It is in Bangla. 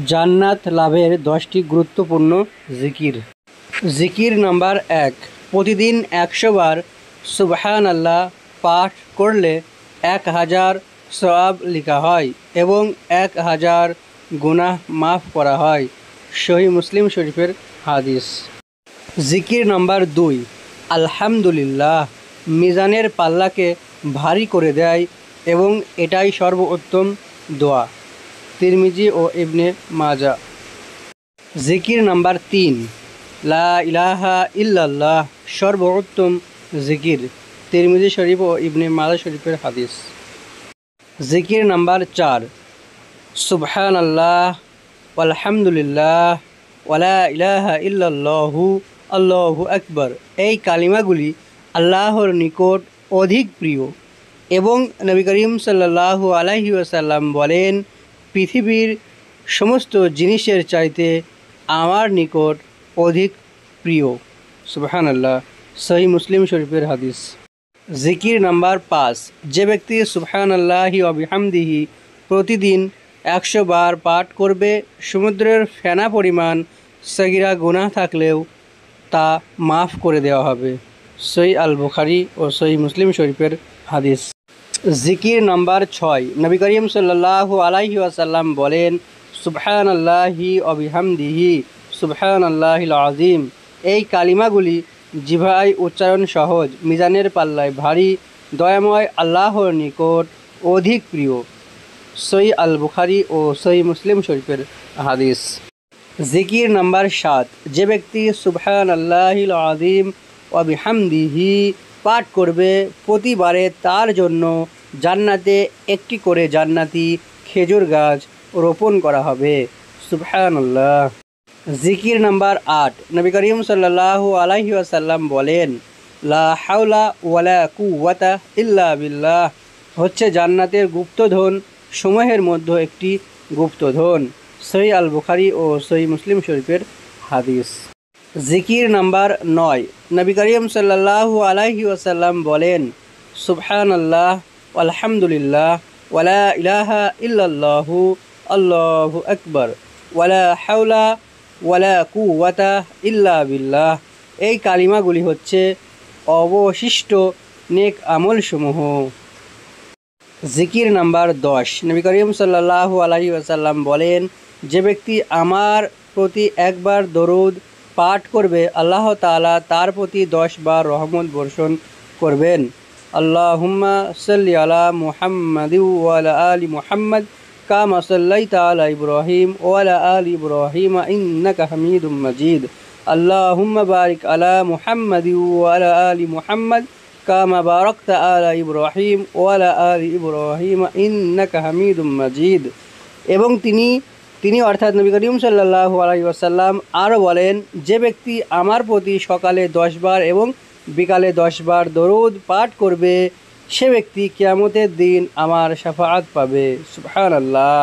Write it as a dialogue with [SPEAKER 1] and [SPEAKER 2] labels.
[SPEAKER 1] জান্নাত লাভের 10টি গুরুত্বপূর্ণ জিকির। জিকির নাম্বার 1, প্রতিদিন 100 বার সুবহানাল্লাহ পাঠ করলে 1000 সওয়াব লেখা হয় এবং 1000 গুনাহ মাফ করা হয়। সহিহ মুসলিম শরীফের হাদিস। জিকির নাম্বার 2, আলহামদুলিল্লাহ মিজানের পাল্লাকে ভারী করে দেয় এবং এটাই সর্বোত্তম দোয়া। তিরমিজি ও ইবনে মাজা। জিকির নাম্বার 3, লা ইলাহা ইল্লাল্লাহ সর্বোত্তম জিকির। তিরমিজি শরীফ ও ইবনে মাজা শরীফের হাদিস। জিকির নাম্বার 4, সুবহানাল্লাহ আলহামদুলিল্লাহ ওয়ালা ইলাহা ইল্লাল্লাহু আল্লাহু আকবার। এই কালিমাগুলি আল্লাহর নিকট অধিক প্রিয় এবং নবী করিম সাল্লাল্লাহু আলাইহি ওয়াসাল্লাম বলেন, পৃথিবীর সমস্ত জিনিসের চাইতে আমার নিকট অধিক প্রিয়। সুবহানাল্লাহ। সহিহ মুসলিম শরীফের হাদিস। জিকির নাম্বার 5, যে ব্যক্তি সুবহানাল্লাহি ওয়া বিহামদিহি প্রতিদিন 100 বার পাঠ করবে, সমুদ্রের ফেনা পরিমাণ সগীরা গুনাহ থাকলেও তা মাফ করে দেওয়া হবে। সহিহ আল বুখারী ও সহিহ মুসলিম শরীফের হাদিস। জিকির নাম্বার 6, নবী করিম সাল্লাল্লাহু আলাইহি ওয়াসাল্লাম বলেন, সুবহানাল্লাহি ওয়া বিহামদিহি সুবহানাল্লাহিল আযীম। এই কালিমাগুলি জিহ্বায় উচ্চারণ সহজ, মিজানের পাল্লায় ভারী, দয়াময় আল্লাহর নিকট অধিক প্রিয়। সহিহ আল বুখারী ও সহিহ মুসলিম শরীফের হাদিস। জিকির নাম্বার 7, যে ব্যক্তি সুবহানাল্লাহিল আযীম ওয়া বিহামদিহি পাঠ করবে, প্রতিবারে তার জন্য জান্নাতে একটি করে জান্নাতি খেজুর গাছ রোপণ করা হবে। সুবহানাল্লাহ। জিকির নাম্বার 8, নবী করিম সাল্লাল্লাহু আলাইহি ওয়াসাল্লাম বলেন, লা হাওলা ওয়ালা কুওয়াতা ইল্লা বিল্লাহ হচ্ছে জান্নাতের গুপ্তধন সমূহের মধ্যে একটি গুপ্তধন। সহিহ আল বুখারী ও সহিহ মুসলিম শরীফের হাদিস। জিকির নাম্বার 9, নবী করিম সাল্লাল্লাহু আলাইহি ওয়াসাল্লাম বলেন, সুবহানাল্লাহ আলহামদুলিল্লাহ ওয়ালা ইলাহা ইল্লাল্লাহু আল্লাহু আকবার ওয়ালা হাওলা ওয়ালা কুওয়াতা ইল্লা বিল্লাহ। এই কালিমাগুলি হচ্ছে অবশিষ্ট নেক আমলসমূহ। জিকির নাম্বার 10, নবী করিম সাল্লাল্লাহু আলাইহি ওয়াসাল্লাম বলেন, যে ব্যক্তি আমার প্রতি একবার দরুদ পাঠ করবে, আল্লাহ তাআলা তার প্রতি 10 বার রহমত বর্ষণ করবেন। আল্লাহুম্মা সাল্লি আলা মুহাম্মাদি ওয়া আলা আলি মুহাম্মাদ কামা সাল্লাইতা আলা ইব্রাহিম ওয়া আলা আলি ইব্রাহিম ইন্নাকা হামিদুম মাজিদ। আল্লাহুম্মা বারিক আলা মুহাম্মাদি ওয়া আলা আলি মুহাম্মাদ কামা বারাকতা আলা ইব্রাহিম ওয়া আলা আলি ইব্রাহিম ইন্নাকা হামিদুম মাজিদ। এবং তিনি অর্থাৎ নবী করিম সাল্লাল্লাহু আলাইহি ওয়াসাল্লাম আরও বলেন, যে ব্যক্তি আমার প্রতি সকালে 10 বার এবং বিকালে 10 বার দরুদ পাঠ করবে, সে ব্যক্তি কিয়ামতের দিন আমার শাফাআত পাবে। সুবহানাল্লাহ।